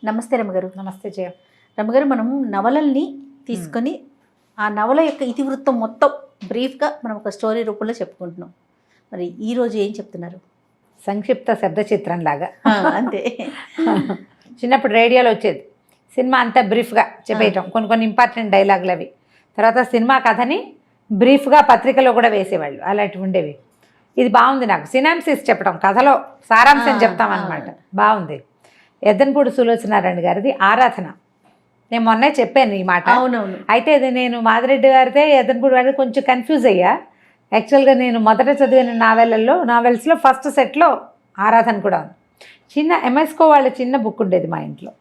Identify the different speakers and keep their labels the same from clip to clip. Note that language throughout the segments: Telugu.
Speaker 1: నమస్తే రమగారు.
Speaker 2: నమస్తే జయ.
Speaker 1: రమగారు, మనం నవలల్ని తీసుకొని ఆ నవల యొక్క ఇతివృత్తం మొత్తం బ్రీఫ్గా మనం ఒక స్టోరీ రూపంలో చెప్పుకుంటున్నాం. మరి ఈరోజు ఏం చెప్తున్నారు?
Speaker 2: సంక్షిప్త శబ్ద చిత్రం లాగా.
Speaker 1: అంతే.
Speaker 2: చిన్నప్పుడు రేడియోలో వచ్చేది సినిమా అంతా బ్రీఫ్గా చెప్పేయటం, కొన్ని ఇంపార్టెంట్ డైలాగులు అవి. తర్వాత సినిమా కథని బ్రీఫ్గా పత్రికలో కూడా వేసేవాళ్ళు, అలాంటివి ఉండేవి. ఇది బాగుంది, నాకు సినాప్సిస్ చెప్పడం, కథలో సారాంశం చెప్తామన్నమాట. బాగుంది. ఎద్దనపూడి సులోచనారాయణ గారిది ఆరాధన. నేను మొన్నే చెప్పాను ఈ మాట.
Speaker 1: అవునవును.
Speaker 2: అయితే ఇది నేను మాదిరెడ్డి గారితే ఎద్దనపూడి గారిది కొంచెం కన్ఫ్యూజ్ అయ్యా. యాక్చువల్గా నేను మొదట చదివిన నావెల్స్లో ఫస్ట్ సెట్లో ఆరాధన కూడా ఉంది. చిన్న ఎంఎస్కో వాళ్ళ చిన్న బుక్ ఉండేది మా ఇంట్లో.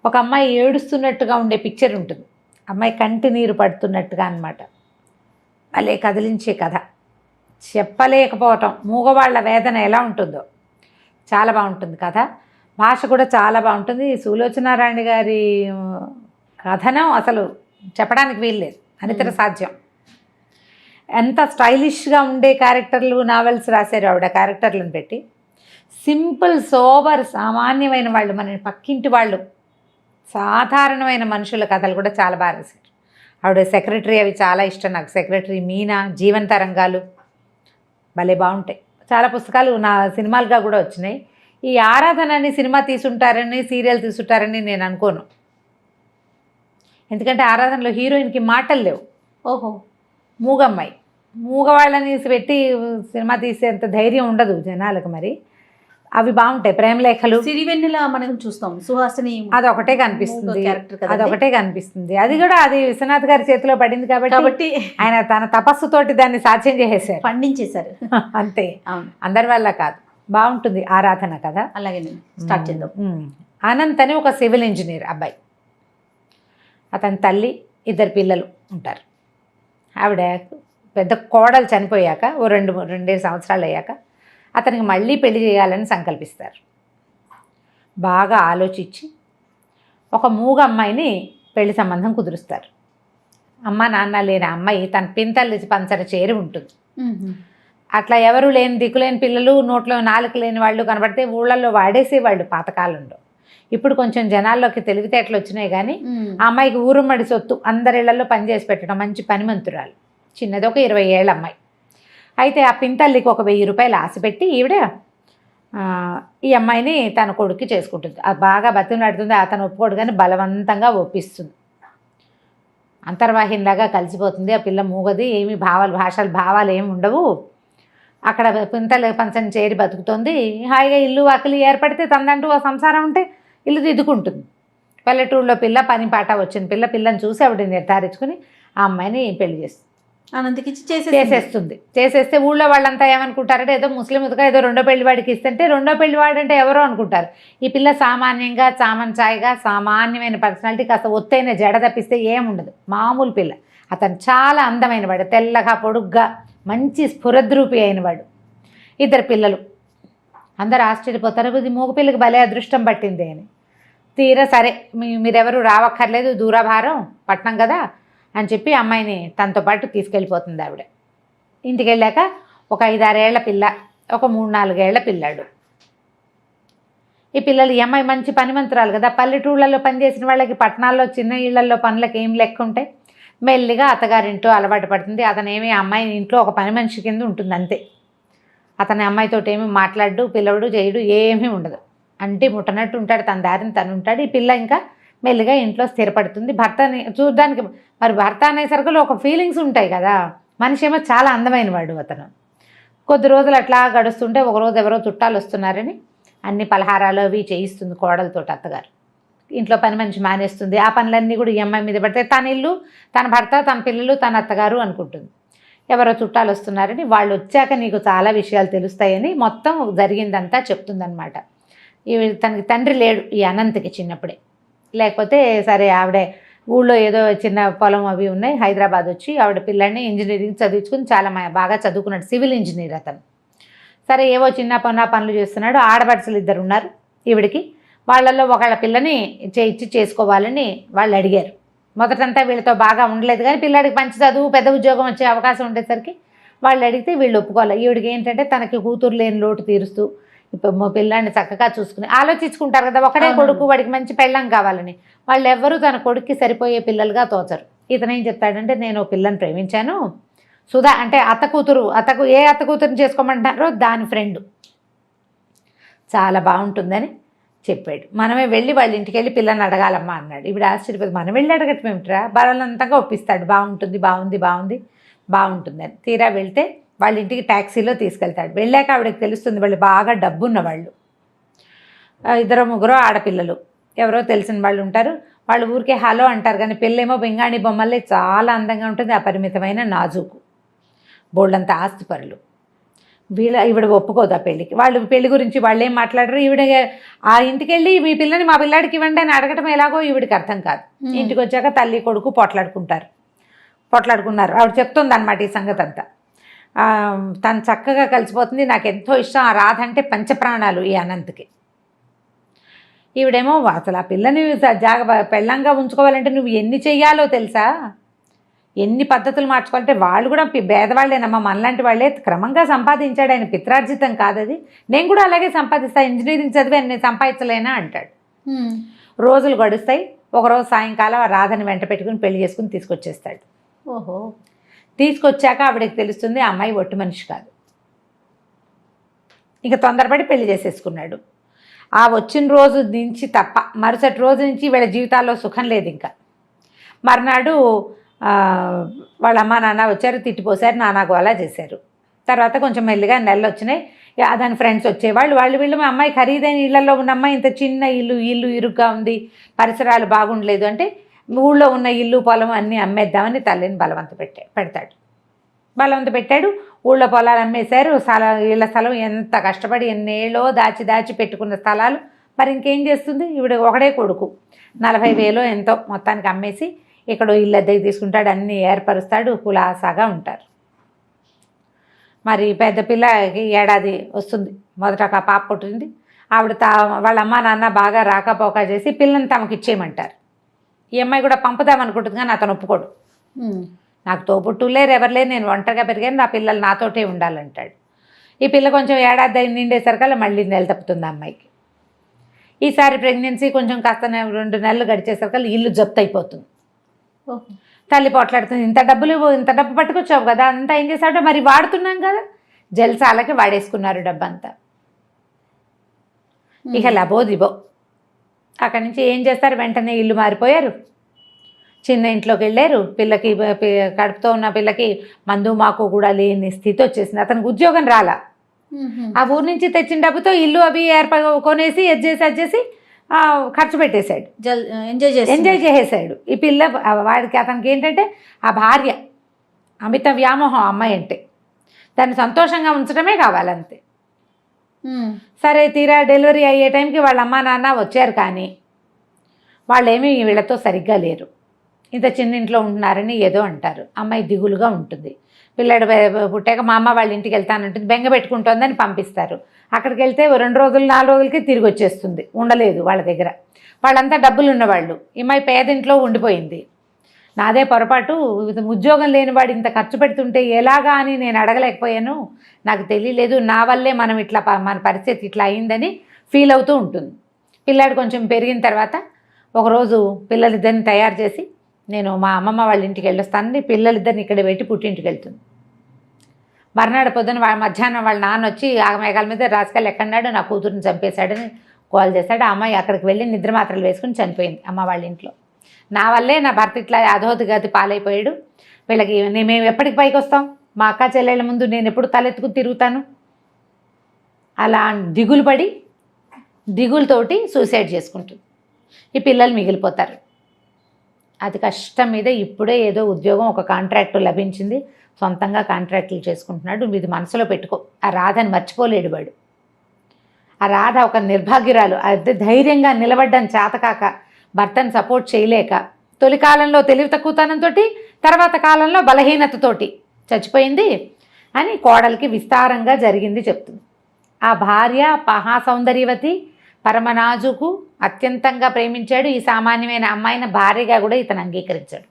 Speaker 2: ఒక అమ్మాయి ఏడుస్తున్నట్టుగా ఉండే పిక్చర్ ఉంటుంది, అమ్మాయి కంటి నీరు పడుతున్నట్టుగా అన్నమాట. భలే కదిలించే కథ, చెప్పలేకపోవటం. మూగవాళ్ల వేదన ఎలా ఉంటుందో చాలా బాగుంటుంది కథ. భాష కూడా చాలా బాగుంటుంది. సులోచనారాయణ గారి కథనం అసలు చెప్పడానికి వీల్లేదు, అనితర సాధ్యం. ఎంత స్టైలిష్గా ఉండే క్యారెక్టర్లు నావెల్స్ రాశారు ఆవిడ. క్యారెక్టర్లను పెట్టి సింపుల్ సోబర్ సామాన్యమైన వాళ్ళు, మన పక్కింటి వాళ్ళు, సాధారణమైన మనుషుల కథలు కూడా చాలా బాగా రాశారు ఆవిడ. సెక్రటరీ అవి చాలా ఇష్టం నాకు. సెక్రటరీ, మీనా, జీవన తరంగాలు భలే బాగుంటాయి. చాలా పుస్తకాలు నా సినిమాలుగా కూడా వచ్చినాయి. ఈ ఆరాధనని సినిమా తీసుంటారని, సీరియల్ తీసుంటారని నేను అనుకోను. ఎందుకంటే ఆరాధనలో హీరోయిన్కి మాటలు లేవు.
Speaker 1: ఓహో,
Speaker 2: మూగమ్మాయి, మూగవాళ్ళని పెట్టి సినిమా తీసేంత ధైర్యం ఉండదు జనాలకు. మరి అవి బాగుంటాయి. ప్రేమలేఖలు,
Speaker 1: సిరివెన్నెల మనం చూస్తాం, సుహాసిని
Speaker 2: అదొకటే కనిపిస్తుంది,
Speaker 1: క్యారెక్టర్,
Speaker 2: అదొకటే కనిపిస్తుంది. అది కూడా అది విశ్వనాథ్ గారి చేతిలో పడింది కాబట్టి ఆయన తన తపస్సుతోటి దాన్ని సాధ్యం చేసేసారు,
Speaker 1: పండించేశారు.
Speaker 2: అంతే,
Speaker 1: అవును,
Speaker 2: అందరి వల్ల కాదు. బాగుంటుంది ఆరాధన కదా.
Speaker 1: అలాగే నేను స్టార్ట్ చేద్దాం.
Speaker 2: అనంత్ అని ఒక సివిల్ ఇంజనీర్ అబ్బాయి, అతని తల్లి, ఇద్దరు పిల్లలు ఉంటారు. ఆవిడ పెద్ద కోడలు చనిపోయాక ఓ రెండేడు సంవత్సరాలు అయ్యాక అతనికి మళ్ళీ పెళ్లి చేయాలని సంకల్పిస్తారు. బాగా ఆలోచించి ఒక మూగ అమ్మాయిని పెళ్లి సంబంధం కుదురుస్తారు. అమ్మ నాన్న లేని అమ్మాయి తన పింతల్లి పంచర చేరి ఉంటుంది. అట్లా ఎవరు లేని, దిక్కులేని పిల్లలు, నోట్లో నాలుక లేని వాళ్ళు కనబడితే ఊళ్ళల్లో వాడేసేవాళ్ళు పాతకాలంలో. ఇప్పుడు కొంచెం జనాల్లోకి తెలివితేటలు వచ్చినాయి కానీ ఆ అమ్మాయికి ఊరుమ్మడి సొత్తు, అందరిళ్లలో పనిచేసి పెట్టడం, మంచి పనిమంతురాలు. చిన్నది ఒక 20 ఏళ్ళ అమ్మాయి. అయితే ఆ పింతల్లికి ఒక 1000 రూపాయలు ఆశ పెట్టి ఈవిడ ఈ అమ్మాయిని తన కొడుక్కి చేసుకుంటుంది. అది బాగా బతిమలాడుతుంది, అతను ఒప్పుకోడు కానీ బలవంతంగా ఒప్పిస్తుంది. అంతర్వాహినిలాగా కలిసిపోతుంది. ఆ పిల్ల మూగది, ఏమి భావాలు ఏమి ఉండవు. అక్కడ పింతల పంచని చేరి బతుకుతుంది. హాయిగా ఇల్లు వాకిలి ఏర్పడితే తనదంటూ ఓ సంసారం ఉంటే ఇల్లు దిద్దుకుంటుంది. పల్లెటూరులో పిల్ల, పని పాట వచ్చిన పిల్లని చూసి ఆవిడ నిర్ధారించుకుని ఆ అమ్మాయిని పెళ్లి చేస్తుంది.
Speaker 1: అనంతకి
Speaker 2: చేసేస్తే ఊళ్ళో వాళ్ళంతా ఏమనుకుంటారంటే ఏదో ముస్లిం ఉతక ఏదో రెండో పెళ్లివాడికి ఇస్తుంటే రెండో పెళ్లివాడు అంటే ఎవరో అనుకుంటారు. ఈ పిల్ల సామాన్యంగా, చామన్చాయిగా, సామాన్యమైన పర్సనాలిటీ, కాస్త ఒత్తైన జడ తప్పిస్తే ఏముండదు, మామూలు పిల్ల. అతను చాలా అందమైన వాడు, తెల్లగా పొడుగ్గా, మంచి స్ఫురద్రూపి అయినవాడు. ఇద్దరు పిల్లలు. అందరు ఆశ్చర్యపోతారు, ఇది మూగ పిల్లకి భలే అదృష్టం పట్టింది అని. తీరా సరే మీరెవరు రావక్కర్లేదు, దూరభారం, పట్నం కదా అని చెప్పి అమ్మాయిని తనతో పాటు తీసుకెళ్ళిపోతుంది ఆవిడ. ఇంటికి వెళ్ళాక ఒక 5-6 ఏళ్ల పిల్ల, ఒక 3-4 ఏళ్ల పిల్లాడు. ఈ పిల్లలు, ఈ అమ్మాయి మంచి పనిమంతురాలు కదా, పల్లెటూళ్ళల్లో పనిచేసిన వాళ్ళకి పట్టణాల్లో చిన్న ఇళ్లలో పనులకు ఏం లెక్క ఉంటాయి. మెల్లిగా అత్తగారింటో అలవాటు పడుతుంది. అతనేమి అమ్మాయి ఇంట్లో ఒక పని మనిషి కింద ఉంటుంది అంతే. అతని అమ్మాయితో ఏమి మాట్లాడు, పిలవడు, చేయడు, ఏమీ ఉండదు. అంటే ముట్టనట్టు ఉంటాడు, తన దారిని తను ఉంటాడు. ఈ పిల్ల ఇంకా మెల్లిగా ఇంట్లో స్థిరపడుతుంది. భర్తని చూడడానికి, మరి భర్త అనేసరికి ఒక ఫీలింగ్స్ ఉంటాయి కదా. మనిషి ఏమో చాలా అందమైన వాడు అతను. కొద్ది రోజులు అట్లా గడుస్తుంటే ఒకరోజు ఎవరో చుట్టాలు వస్తున్నారని అన్ని పలహారాలు అవి చేయిస్తుంది కోడలతో అత్తగారు. ఇంట్లో పని మనిషి మానేస్తుంది. ఆ పనులన్నీ కూడా ఈ అమ్మాయి మీద పడితే తన ఇల్లు, తన భర్త, తన పిల్లలు, తన అత్తగారు అనుకుంటుంది. ఎవరో చుట్టాలు వస్తున్నారని, వాళ్ళు వచ్చాక నీకు చాలా విషయాలు తెలుస్తాయని మొత్తం జరిగిందంతా చెప్తుందనమాట. తనకి తండ్రి లేడు ఈ అనంతకి చిన్నప్పుడే. లేకపోతే సరే ఆవిడే ఊళ్ళో ఏదో చిన్న పొలం అవి ఉన్నాయి, హైదరాబాద్ వచ్చి ఆవిడ పిల్లల్ని ఇంజనీరింగ్ చదివించుకుని చాలా బాగా చదువుకున్నాడు, సివిల్ ఇంజనీర్ అతను. సరే ఏవో చిన్న పనులు చేస్తున్నాడు. ఆడపడుచులు 2 ఉన్నారు ఈవిడికి. వాళ్ళల్లో ఒకళ్ళ పిల్లని ఇచ్చి చేసుకోవాలని వాళ్ళు అడిగారు. మొదటంతా వీళ్ళతో బాగా ఉండలేదు కానీ పిల్లాడికి మంచి చదువు, పెద్ద ఉద్యోగం వచ్చే అవకాశం ఉండేసరికి వాళ్ళు అడిగితే వీళ్ళు ఒప్పుకోవాలి. ఈవిడికి ఏంటంటే తనకి కూతురు లేని లోటు తీరుస్తూ ఇప్పుడు మా పిల్లాన్ని చక్కగా చూసుకుని ఆలోచించుకుంటారు కదా, ఒకడే కొడుకు, వాడికి మంచి పెళ్ళం కావాలని. వాళ్ళు ఎవ్వరూ తన కొడుక్కి సరిపోయే పిల్లలుగా తోచరు. ఇతను ఏం చెప్తాడంటే, నేను పిల్లని ప్రేమించాను, సుధా అంటే అత్త కూతురు, ఏ అత్త కూతురుని చేసుకోమంటారో దాని ఫ్రెండ్, చాలా బాగుంటుందని చెప్పాడు. మనమే వెళ్ళి వాళ్ళ ఇంటికి వెళ్ళి పిల్లని అడగాలమ్మా అన్నాడు. ఇప్పుడు ఆశ్చర్యపోతే, మనం వెళ్ళి అడగటం ఏమిట్రా, బలవంతంగా ఒప్పిస్తాడు. బాగుంటుందని. తీరా వెళ్తే వాళ్ళ ఇంటికి ట్యాక్సీలో తీసుకెళ్తాడు. వెళ్ళాక ఆవిడకి తెలుస్తుంది వాళ్ళు బాగా డబ్బున్న వాళ్ళు, 2-3 ఆడపిల్లలు, ఎవరో తెలిసిన వాళ్ళు ఉంటారు. వాళ్ళు ఊరికే హలో అంటారు, కానీ పిల్లేమో బెంగాణి బొమ్మల్లే చాలా అందంగా ఉంటుంది, అపరిమితమైన నాజూకు, బోల్డంత ఆస్తిపరులు. ఈవిడ ఒప్పుకోదు ఆ పెళ్ళికి. వాళ్ళు పెళ్లి గురించి వాళ్ళు ఏం మాట్లాడరు. ఈవిడ ఆ ఇంటికి వెళ్ళి మీ పిల్లని మా పిల్లాడికి ఇవ్వండి అని అడగటం ఎలాగో ఈవిడికి అర్థం కాదు. ఇంటికి వచ్చాక తల్లి కొడుకు పోట్లాడుకున్నారు. ఆవిడ చెప్తుంది అనమాట ఈ సంగతి అంతా. తను చక్కగా కలిసిపోతుంది. నాకు ఎంతో ఇష్టం, ఆ రాధ అంటే పంచప్రాణాలు ఈ అనంత్కి. ఈవిడేమో అసలు ఆ పిల్లని పెళ్ళంగా ఉంచుకోవాలంటే నువ్వు ఎన్ని చెయ్యాలో తెలుసా, ఎన్ని పద్ధతులు మార్చుకోవాలంటే. వాళ్ళు కూడా పేదవాళ్ళేనమ్మా, మనలాంటి వాళ్ళే. క్రమంగా సంపాదించాడు ఆయన, పిత్రార్జితం కాదది. నేను కూడా అలాగే సంపాదిస్తాను, ఇంజనీరింగ్ చదివి నేను సంపాదించలేనా అంటాడు. రోజులు గడుస్తాయి. ఒకరోజు సాయంకాలం ఆ రాధని వెంట పెట్టుకుని పెళ్లి చేసుకుని తీసుకొచ్చేస్తాడు.
Speaker 1: ఓహో.
Speaker 2: తీసుకొచ్చాక ఆవిడకి తెలుస్తుంది ఆ అమ్మాయి ఒట్టి మనిషి కాదు. ఇంకా తొందరపడి పెళ్లి చేసేసుకున్నాడు. ఆ వచ్చిన రోజు నుంచి తప్ప మరుసటి రోజు నుంచి వీళ్ళ జీవితాల్లో సుఖం లేదు. ఇంకా మర్నాడు వాళ్ళ అమ్మ నాన్న వచ్చారు, తిట్టిపోసారు, నానా గోలా చేశారు. తర్వాత కొంచెం మెల్లిగా నెలలు వచ్చినాయి. దాని ఫ్రెండ్స్ వచ్చేవాళ్ళు. వీళ్ళు మా అమ్మాయి ఖరీదైన ఇళ్లలో ఉన్న అమ్మాయి, ఇంత చిన్న ఇల్లు ఇరుగ్గా ఉంది, పరిసరాలు బాగుండలేదు అంటే ఊళ్ళో ఉన్న ఇల్లు పొలం అన్నీ అమ్మేద్దామని తల్లిని బలవంత పెట్టాడు. ఊళ్ళో పొలాలు అమ్మేశారు. ఇళ్ళ స్థలం ఎంత కష్టపడి ఎన్నేళ్ళో దాచి పెట్టుకున్న స్థలాలు మరి ఇంకేం చేస్తుంది. ఈవిడ ఒకడే కొడుకు, 40,000 ఎంతో మొత్తానికి అమ్మేసి ఇక్కడ ఇల్లు అద్దెకి తీసుకుంటాడు, అన్నీ ఏర్పరుస్తాడు, కులాసాగా ఉంటారు. మరి పెద్ద పిల్లకి ఏడాది వస్తుంది, మొదట ఒక పాప పుట్టింది. ఆవిడ వాళ్ళ అమ్మ నాన్న బాగా రాకపోక చేసి పిల్లని తమకు ఇచ్చేయమంటారు. ఈ అమ్మాయి కూడా పంపుదామనుకుంటుంది, కానీ అతను ఒప్పుకోడు. నాకు తోబుట్టులు లేరు, ఎవరు లేరు, నేను ఒంటరిగా పెరిగాను, నా పిల్లలు నాతోటే ఉండాలంటాడు. ఈ పిల్ల కొంచెం ఏడాది నిండేసరికల్లా మళ్ళీ నెల తప్పుతుంది అమ్మాయికి. ఈసారి ప్రెగ్నెన్సీ కొంచెం కాస్త 2 నెలలు గడిచేసరికల్లా ఇల్లు జప్తు అయిపోతుంది. తల్లి పోట్లాడుతుంది, ఇంత డబ్బు పట్టుకొచ్చావు కదా, అంతా ఏం చేశాడో మరి వాడుతున్నాం కదా, జల్సాలకి వాడేసుకున్నారు డబ్బంతా. ఇక లబోదిబో. అక్కడి నుంచి ఏం చేస్తారు, వెంటనే ఇల్లు మారిపోయారు, చిన్న ఇంట్లోకి వెళ్ళారు. పిల్లకి కడుపుతో ఉన్న పిల్లకి మందు మాకు కూడా లేని స్థితి వచ్చేసింది. అతనికి ఉద్యోగం రాలా. ఆ ఊరు నుంచి తెచ్చిన డబ్బుతో ఇల్లు అవి కొనేసి అది చేసి ఖర్చు పెట్టేశాడు, ఎంజాయ్ చేసేసాడు. ఈ పిల్ల వాడికి అతనికి ఏంటంటే ఆ భార్య అమిత వ్యామోహం అమ్మాయి అంటే, దాన్ని సంతోషంగా ఉంచడమే కావాలంతే. సరే, తీరా డెలివరీ అయ్యే టైంకి వాళ్ళ అమ్మా నాన్న వచ్చారు, కానీ వాళ్ళేమీ వీళ్ళతో సరిగ్గా లేరు. ఇంత చిన్న ఇంట్లో ఉంటున్నారని ఏదో అంటారు. అమ్మాయి దిగులుగా ఉంటుంది. పిల్లాడు పుట్టాక మా అమ్మ వాళ్ళ ఇంటికి వెళ్తానంటుంది, బెంగ పెట్టుకుంటోందని పంపిస్తారు. అక్కడికి వెళ్తే 2 రోజులు 4 రోజులకి తిరిగి వచ్చేస్తుంది, ఉండలేదు వాళ్ళ దగ్గర. వాళ్ళంతా డబ్బులు ఉన్నవాళ్ళు, అమ్మాయి పేదింట్లో ఉండిపోయింది. నాదే పొరపాటు, ఉద్యోగం లేని వాడు ఇంత ఖర్చు పెడుతుంటే ఎలాగా అని నేను అడగలేకపోయాను, నాకు తెలియలేదు, నా వల్లే మన పరిస్థితి ఇట్లా అయిందని ఫీల్ అవుతూ ఉంటుంది. పిల్లాడు కొంచెం పెరిగిన తర్వాత ఒకరోజు పిల్లలిద్దరిని తయారు చేసి, నేను మా అమ్మమ్మ వాళ్ళ ఇంటికి వెళ్ళొస్తానని పిల్లలిద్దరిని ఇక్కడ పెట్టి పుట్టింటికి వెళ్తుంది. మర్నాడు పొద్దున మధ్యాహ్నం వాళ్ళ నాన్న వచ్చి మేఘాల మీద రాసుకెళ్ళి ఎక్కడన్నాడు, నా కూతురుని చంపేశాడని కాల్ చేశాడు. ఆ అమ్మాయి అక్కడికి వెళ్ళి నిద్ర మాత్రలు వేసుకుని చనిపోయింది అమ్మ వాళ్ళ ఇంట్లో. నా వల్లే నా భర్త ఇట్లా అధోగతి పాలైపోయాడు, వీళ్ళకి మేము ఎప్పటికి పైకి వస్తాం, మా అక్క చెల్లెళ్ళ ముందు నేను ఎప్పుడు తలెత్తుకుని తిరుగుతాను, అలా దిగులతోటి సూసైడ్ చేసుకుంటుంది. ఈ పిల్లలు మిగిలిపోతారు. అది కష్టం మీద ఇప్పుడే ఏదో ఉద్యోగం, ఒక కాంట్రాక్టు లభించింది, సొంతంగా కాంట్రాక్టులు చేసుకుంటున్నాడు. ఇది మనసులో పెట్టుకో. ఆ రాధని మర్చిపోలేడు వాడు. ఆ రాధ ఒక నిర్భాగ్యురాలు, అదే ధైర్యంగా నిలబడ్డం చేతకాక, భర్తను సపోర్ట్ చేయలేక, తొలి కాలంలో తెలివి తక్కువతనంతో, తర్వాత కాలంలో బలహీనతతోటి చచ్చిపోయింది అని కోడలికి విస్తారంగా జరిగింది చెప్తుంది. ఆ భార్య మహాసౌందర్యవతి, పరమనాజుకు, అత్యంతంగా ప్రేమించాడు. ఈ సామాన్యమైన అమ్మాయిని భార్యగా కూడా ఇతను అంగీకరించాడు.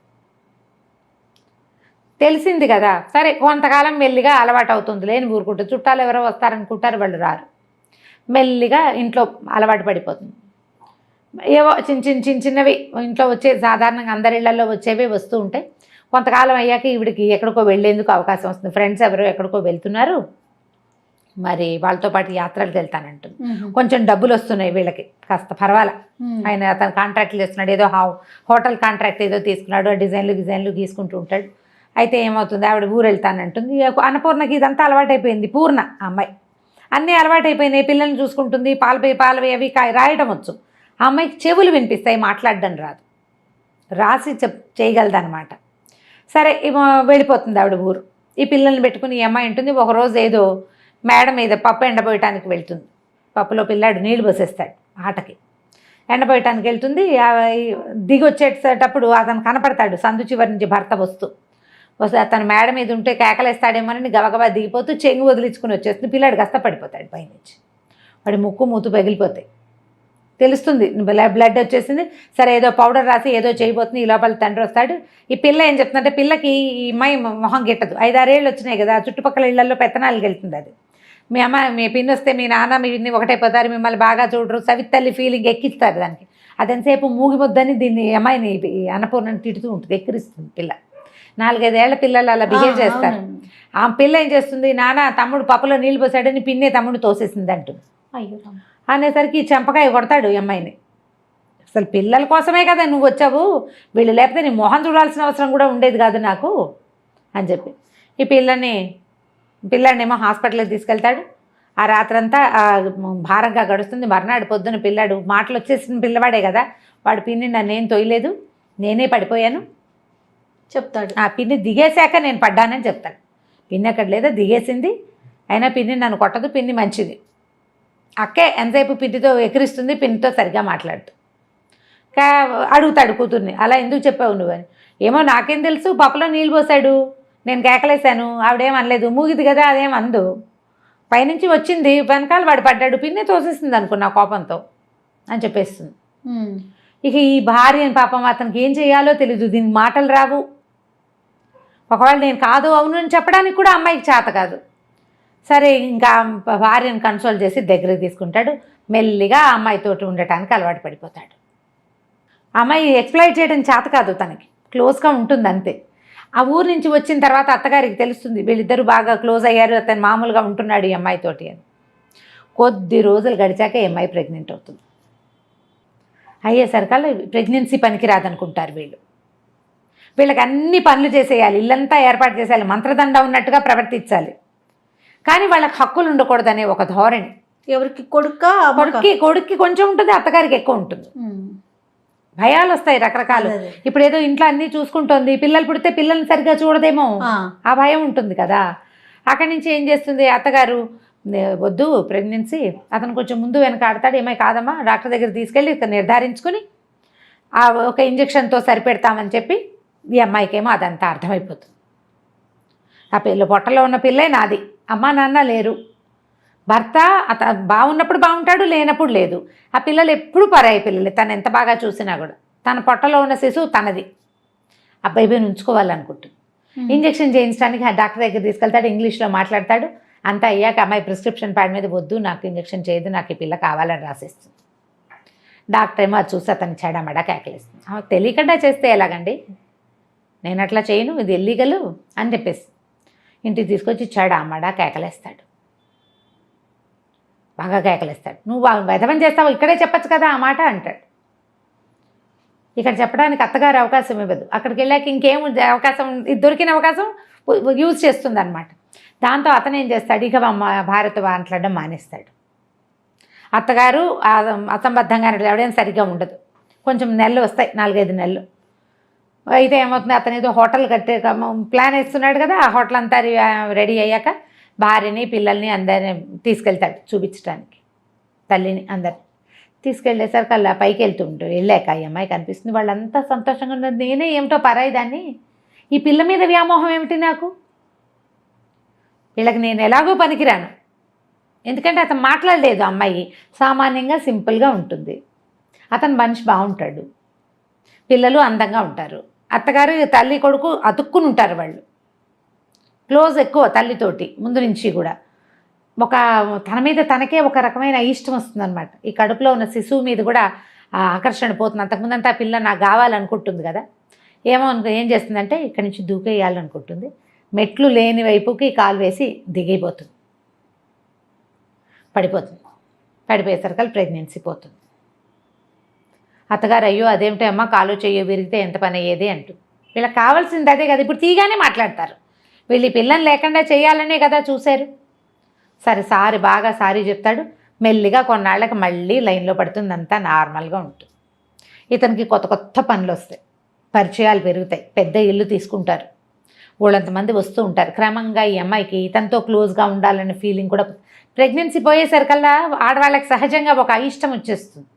Speaker 2: తెలిసింది కదా, సరే కొంతకాలం మెల్లిగా అలవాటు అవుతుంది, లేని ఊరుకుంటుంది. చుట్టాలు ఎవరో వస్తారనుకుంటారు, వాళ్ళు రారు. మెల్లిగా ఇంట్లో అలవాటు పడిపోతుంది. ఏవో చిన్నవి ఇంట్లో వచ్చే సాధారణంగా అందరి ఇళ్లలో వచ్చేవి వస్తూ ఉంటాయి. కొంతకాలం అయ్యాక ఈవిడికి ఎక్కడికో వెళ్ళేందుకు అవకాశం వస్తుంది. ఫ్రెండ్స్ ఎవరో ఎక్కడికో వెళ్తున్నారు, మరి వాళ్ళతో పాటు యాత్రలకు వెళ్తానంటుంది. కొంచెం డబ్బులు వస్తున్నాయి వీళ్ళకి, కాస్త పర్వాలా. ఆయన అతను కాంట్రాక్ట్లు చేస్తున్నాడు, ఏదో హోటల్ కాంట్రాక్ట్ ఏదో తీసుకున్నాడు, డిజైన్లు గీసుకుంటూ ఉంటాడు. అయితే ఏమవుతుంది, ఆవిడ ఊరు వెళ్తానంటుంది. అన్నపూర్ణకి ఇదంతా అలవాటైపోయింది. పూర్ణ అమ్మాయి అన్నీ అలవాటైపోయినాయి. పిల్లల్ని చూసుకుంటుంది, పాలపై అవి రాయడం వచ్చు. ఆ అమ్మాయికి చెవులు వినిపిస్తాయి, మాట్లాడడం రాదు, రాసి చేయగలదన్నమాట. సరే వెళ్ళిపోతుంది ఆవిడ ఊరు. ఈ పిల్లల్ని పెట్టుకుని ఈ అమ్మాయి ఉంటుంది. ఒకరోజు ఏదో మేడ మీద పప్పు ఎండబోయటానికి వెళ్తుంది. పప్పులో పిల్లాడు నీళ్లు పోసేస్తాడు ఆటకి. ఎండబోయటానికి వెళ్తుంది. దిగి వచ్చేటప్పుడు అతను కనపడతాడు, సందు చివరి నుంచి భర్త వస్తే అతను మేడ మీద ఉంటే కేకలేస్తాడేమోనని గబగబా దిగిపోతూ చెంగు వదిలించుకుని వచ్చేస్తుంది. పిల్లాడు పడిపోతాడు పైనుంచి. వాడి ముక్కు మూతు పగిలిపోతాయి. తెలుస్తుంది బ్లడ్ వచ్చేసింది. సరే ఏదో పౌడర్ రాసి ఏదో చేయబోతుంది. ఈ లోపల తండ్రి వస్తాడు. ఈ పిల్ల ఏం చెప్తుందంటే, పిల్లకి ఈ అమ్మాయి మొహం గిట్టదు. 5-6 ఏళ్ళు వచ్చినాయి కదా, చుట్టుపక్కల ఇళ్లలో పెత్తనాలకు వెళ్తుంది. అది మీ అమ్మ మీ పిన్ని వస్తే మీ నాన్న మీ పిన్ని ఒకటైపోతారు, మిమ్మల్ని బాగా చూడరు, సవితల్లి ఫీలింగ్ ఎక్కిస్తారు దానికి. అదెంతసేపు మూగిపోద్దని దీన్ని అమ్మాయిని అన్నపూర్ణని తిడుతూ ఉంటుంది, ఎక్కిరిస్తుంది పిల్ల. 4-5 ఏళ్ల పిల్లలు అలా బిహేవ్ చేస్తారు. ఆ పిల్ల ఏం చేస్తుంది, నాన్న తమ్ముడు పప్పులో నీళ్ళు పోసాడని పిన్నే తమ్ముడు తోసేసింది అంటుంది.
Speaker 1: అయ్యో
Speaker 2: అనేసరికి చెంపకాయ కొడతాడు ఈ అమ్మాయిని. అసలు పిల్లల కోసమే కదా నువ్వు వచ్చావు, వీళ్ళు లేకపోతే నీ మొహం చూడాల్సిన అవసరం కూడా ఉండేది కాదు నాకు అని చెప్పి ఈ పిల్లాడినేమో హాస్పిటల్కి తీసుకెళ్తాడు. ఆ రాత్రంతా భారంగా గడుస్తుంది. మర్నాడు పొద్దున పిల్లాడు మాటలు వచ్చేసిన పిల్లవాడే కదా, వాడు పిన్ని నన్నేం తొయ్యలేదు, నేనే పడిపోయాను
Speaker 1: చెప్తాడు.
Speaker 2: ఆ పిన్ని దిగేశాక నేను పడ్డానని చెప్తాడు. పిన్ని అక్కడ లేదా, దిగేసింది. అయినా పిన్ని నన్ను కొట్టదు, పిన్ని మంచిది. అక్కే ఎంతసేపు పిన్నితో ఎక్కిరిస్తుంది, పిన్నితో సరిగ్గా మాట్లాడుతూ అడుగుతాడు కూతుర్ని, అలా ఎందుకు చెప్పావు నువ్వని. ఏమో నాకేం తెలుసు, పప్పులో నీళ్ళు పోసాడు, నేను కేకలేశాను, ఆవిడేం అనలేదు, మూగిది కదా అదేం అందు, పైనుంచి వచ్చింది, వెనకాల వాడు పడ్డాడు, పిన్ని తోసేసింది అనుకున్నా కోపంతో అని చెప్పేస్తుంది. ఇక ఈ భార్యని పాపం అతనికి ఏం చేయాలో తెలీదు, దీనికి మాటలు రావు. ఒకవేళ నేను కాదు అవును అని చెప్పడానికి కూడా అమ్మాయికి చేత కాదు. సరే ఇంకా భార్యను కన్సోల్ చేసి దగ్గరికి తీసుకుంటాడు. మెల్లిగా ఆ అమ్మాయితోటి ఉండటానికి అలవాటు పడిపోతాడు. అమ్మాయి ఎక్స్ప్లాయిట్ చేయడం చేత కాదు, తనకి క్లోజ్గా ఉంటుంది అంతే. ఆ ఊరు నుంచి వచ్చిన తర్వాత అత్తగారికి తెలుస్తుంది వీళ్ళిద్దరూ బాగా క్లోజ్ అయ్యారు, అతను మామూలుగా ఉంటున్నాడు ఈ అమ్మాయితోటి అని. కొద్ది రోజులు గడిచాక ఈ అమ్మాయి ప్రెగ్నెంట్ అవుతుంది. అయ్యేసరికల్లా ప్రెగ్నెన్సీ పనికిరాదనుకుంటారు వీళ్ళకి అన్ని పనులు చేసేయాలి, ఇల్లంతా ఏర్పాటు చేసేయాలి, మంత్రదండ ఉన్నట్టుగా ప్రవర్తించాలి. కానీ వాళ్ళకి హక్కులు ఉండకూడదనే ఒక ధోరణి.
Speaker 1: ఎవరికి
Speaker 2: కొడుక్కి కొంచెం ఉంటుంది, అత్తగారికి ఎక్కువ ఉంటుంది. భయాలు వస్తాయి రకరకాలు. ఇప్పుడు ఏదో ఇంట్లో అన్నీ చూసుకుంటుంది, పిల్లలు పుడితే పిల్లల్ని సరిగ్గా చూడదేమో, ఆ భయం ఉంటుంది కదా. అక్కడి నుంచి ఏం చేస్తుంది అత్తగారు, వద్దు ప్రెగ్నెన్సీ, అతను కొంచెం ముందు వెనక ఆడతాడు, ఏమై కాదమ్మా డాక్టర్ దగ్గర తీసుకెళ్ళి నిర్ధారించుకుని ఆ ఒక ఇంజక్షన్తో సరిపెడతామని చెప్పి ఈ అమ్మాయికేమో అదంతా అర్థమైపోతుంది. ఆ పొట్టలో ఉన్న పిల్లే నాది, అమ్మా నాన్న లేరు, భర్త బాగున్నప్పుడు బాగుంటాడు, లేనప్పుడు లేదు. ఆ పిల్లలు ఎప్పుడు పరాయి పిల్లలు, తను ఎంత బాగా చూసినా కూడా. తన పొట్టలో ఉన్న శిశువు తనది, ఆ బేబీని ఉంచుకోవాలనుకుంటుంది. ఇంజక్షన్ చేయించడానికి ఆ డాక్టర్ దగ్గర తీసుకెళ్తాడు, ఇంగ్లీష్లో మాట్లాడతాడు. అంతా అయ్యాక అమ్మాయి ప్రిస్క్రిప్షన్ ప్యాడ్ మీద వద్దు నాకు ఇంజక్షన్ చేయదు, నాకు ఈ పిల్ల కావాలని రాసేస్తుంది. డాక్టర్ ఏమో అది చూసి అతను చెడమడా కేకలేస్తుంది. తెలియకుండా చేస్తే ఎలాగండి, నేను అట్లా చేయను, ఇది ఇల్లీగలు అని చెప్పేసి ఇంటికి తీసుకొచ్చి చెడమడా కేకలేస్తాడు, బాగా కేకలేస్తాడు. నువ్వు వెధవం చేస్తావు, ఇక్కడే చెప్పచ్చు కదా ఆ మాట అంటాడు. ఇక్కడ చెప్పడానికి అత్తగారు అవకాశం ఇవ్వదు. అక్కడికి వెళ్ళాక ఇంకేం అవకాశం, దొరికిన అవకాశం యూజ్ చేస్తుంది అనమాట. దాంతో అతను ఏం చేస్తాడు, ఇక భార్యతో మాట్లాడడం మానేస్తాడు. అత్తగారు అసంబద్ధంగా ఎవడేం సరిగ్గా ఉండదు. కొంచెం నెలలు వస్తాయి, 4-5 నెలలు అయితే ఏమవుతుంది, అతను ఏదో హోటల్ కట్టే ప్లాన్ వేస్తున్నాడు కదా. ఆ హోటల్ అంతా రెడీ అయ్యాక భార్యని పిల్లల్ని అందరిని తీసుకెళ్తాడు చూపించడానికి, తల్లిని అందరిని తీసుకెళ్ళేసరికి అలా పైకి వెళ్ళాక ఈ అమ్మాయి కనిపిస్తుంది. వాళ్ళంతా సంతోషంగా ఉన్నారు. నేనే ఏమిటో పరాయి దాన్ని, ఈ పిల్ల మీద వ్యామోహం ఏమిటి నాకు, వీళ్ళకి నేను ఎలాగో పనికిరాను. ఎందుకంటే అతను మాట్లాడలేదు, అమ్మాయి సామాన్యంగా సింపుల్గా ఉంటుంది, అతను మనిషి బాగుంటాడు, పిల్లలు అందంగా ఉంటారు. అత్తగారు తల్లి కొడుకు అతుక్కుని ఉంటారు, వాళ్ళు క్లోజ్ ఎక్కువ తల్లితోటి ముందు నుంచి కూడా. ఒక తన మీద తనకే ఒక రకమైన ఇష్టం వస్తుందన్నమాట. ఈ కడుపులో ఉన్న శిశువు మీద కూడా ఆ ఆకర్షణ పోతుంది. అంతకుముందంటే ఆ పిల్ల నాకు కావాలనుకుంటుంది కదా, ఏం చేస్తుందంటే ఇక్కడి నుంచి దూకేయాలనుకుంటుంది. మెట్లు లేని వైపుకి కాలు వేసి దిగిపోతుంది, పడిపోతుంది. పడిపోయేసరికి ప్రెగ్నెన్సీ పోతుంది. అత్తగారు అయ్యో అదేమిటో అమ్మ కాలు చెయ్యి విరిగితే ఎంత పని అయ్యేది అంటుంది. వీళ్ళకి కావాల్సింది అదే కదా, ఇప్పుడు తీగానే మాట్లాడతారు. వీళ్ళు పిల్లని లేకుండా చేయాలనే కదా చూశారు. సరే బాగా సారీ చెప్తాడు. మెల్లిగా కొన్నాళ్ళకి మళ్ళీ లైన్లో పడుతుంది, అంతా నార్మల్గా ఉంటుంది. ఇతనికి కొత్త కొత్త పనులు వస్తాయి, పరిచయాలు పెరుగుతాయి, పెద్ద ఇల్లు తీసుకుంటారు, వాళ్ళంతమంది వస్తూ ఉంటారు. క్రమంగా ఈ అమ్మాయికి ఇతనితో క్లోజ్గా ఉండాలనే ఫీలింగ్ కూడా. ప్రెగ్నెన్సీ పోయేసరికల్లా ఆడవాళ్ళకి సహజంగా ఒక అయిష్టం వచ్చేస్తుంది.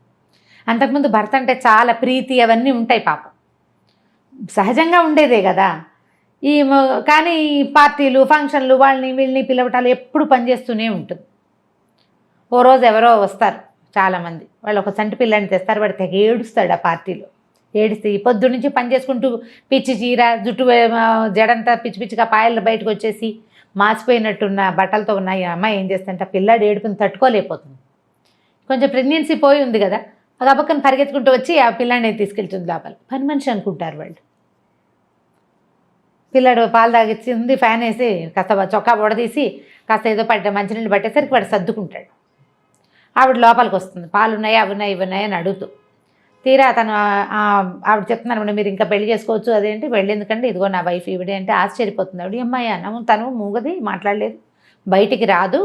Speaker 2: అంతకుముందు భర్త అంటే చాలా ప్రీతి అవన్నీ ఉంటాయి, పాపం సహజంగా ఉండేదే కదా. కానీ పార్టీలు ఫంక్షన్లు వాళ్ళని వీళ్ళని పిలవటాలు ఎప్పుడు పనిచేస్తూనే ఉంటుంది. ఓ రోజు ఎవరో వస్తారు చాలామంది, వాళ్ళు ఒక చంటి పిల్లని తెస్తారు, వాడు తెగ ఏడుస్తాడు. ఆ పార్టీలో ఏడిస్తే పొద్దు నుంచి పని చేసుకుంటూ పిచ్చి చీర జుట్టు జడంతా పిచ్చి పిచ్చిగా పాయలు బయటకు వచ్చేసి మాసిపోయినట్టున్న బట్టలతో ఉన్న ఈ అమ్మాయి ఏం చేస్తుంటే పిల్లాడు ఏడుపుని తట్టుకోలేకపోతుంది. కొంచెం ప్రెగ్నెన్సీ పోయి ఉంది కదా, ఆ పక్కన పరిగెత్తుకుంటూ వచ్చి ఆ పిల్లాడిని తీసుకెళ్తుంది లోపల. పని మనిషి అనుకుంటారు వాళ్ళు. పిల్లాడు పాలు తాగిచ్చింది, ఫ్యాన్ వేసి కాస్త చొక్కా బొడదీసి కాస్త ఏదో మంచినీళ్ళు పట్టేసరికి వాడు సర్దుకుంటాడు. ఆవిడ లోపలికి వస్తుంది, పాలు ఉన్నాయా అవి ఉన్నాయి ఇవి ఉన్నాయని అడుగుతూ. తీరా అతను ఆవిడ చెప్తున్నాను మీరు ఇంకా పెళ్లి చేసుకోవచ్చు, అదేంటి పెళ్ళి ఎందుకంటే ఇదిగో నా వైఫ్ ఈవిడే అంటే ఆశ్చర్యపోతుంది ఆవిడ. అమ్మాయి అన్నాము తను మూగది, మాట్లాడలేదు, బయటికి రాదు,